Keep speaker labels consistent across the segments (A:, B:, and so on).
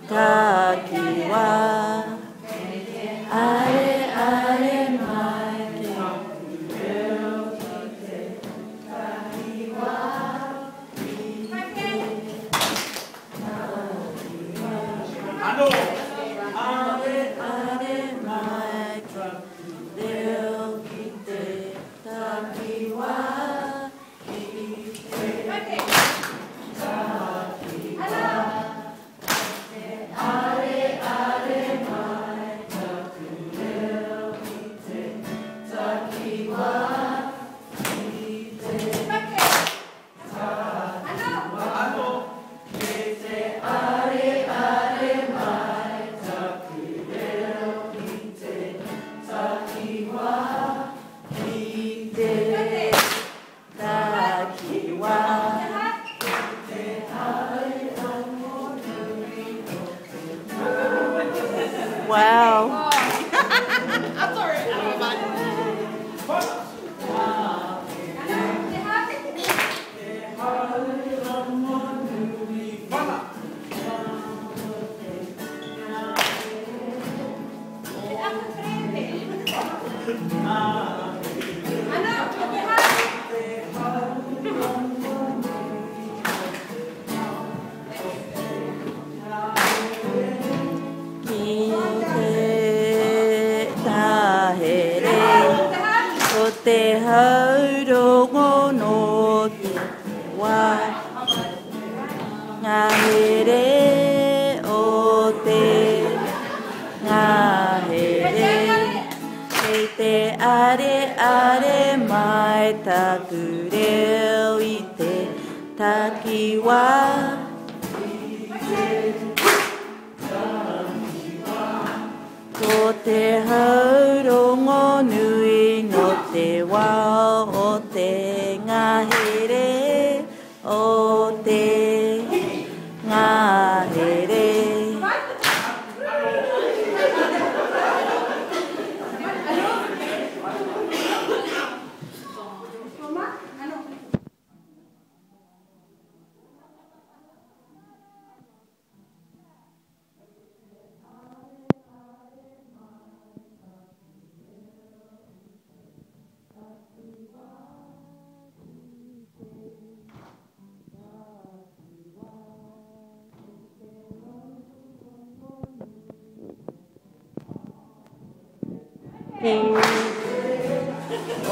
A: Taki wa are are mai Wow.
B: I'm sorry.
A: Te haurongo no te wā ngā here o te ngā here kei te are are mai taku reo i te takiwā ko te haurongo nui no te wā o te ngahere o te ngahere.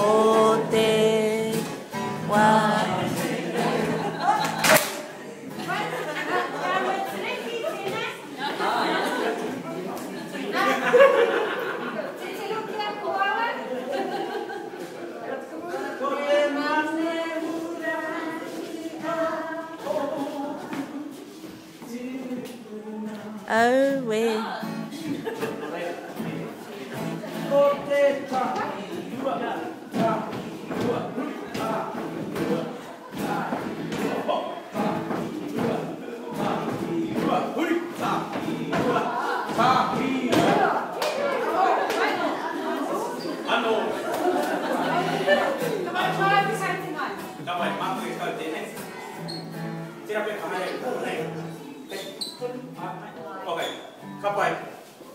A: O te wā oh we
C: Kapai.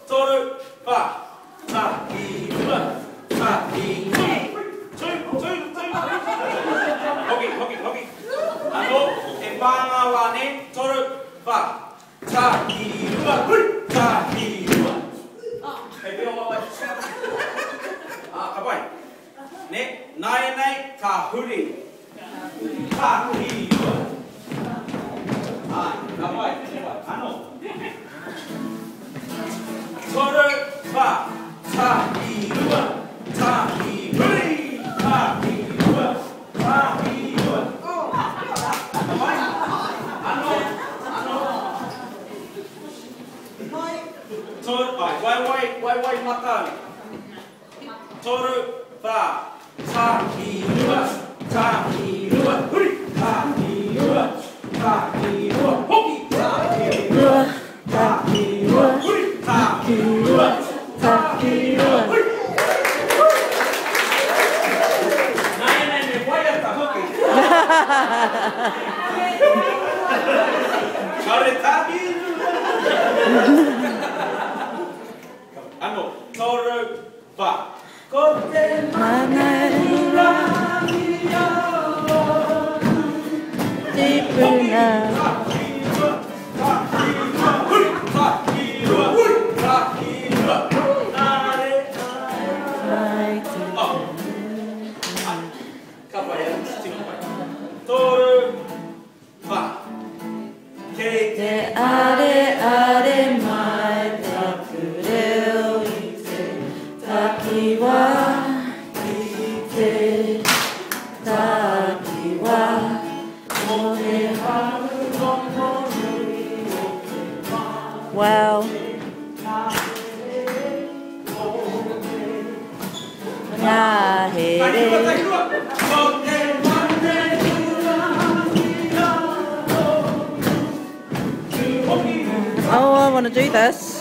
C: Toru, pa, ta, i, ua, ta, i, ua. Hoki, hoki, hoki. E pānga wāne, toru, pa, ta, i, ua, ta, i, ua. Hei, pio mawai. Kapai. Ne, nai nei, ka huri. Ta, i, ua. Kapai, ano. Toru, pa, ta, i, ua, ta, i, huri, ta, i, ua, ta, i, ua. Kapai, ano, ano. Toru, waewae matau. Toru, pa, ta, i, ua, ta, i, ua, huri, ta, i, ua, ta, i, ua, hoki, ta, i, ua, ta, i, ua, huri. Takirua, takirua. Nai me waiata hoki. Kare tahi toru fa. Kote
A: Manura Tipuna Te areare mai te purere takiwa te takiwa rohe wow Oh, I want to do this.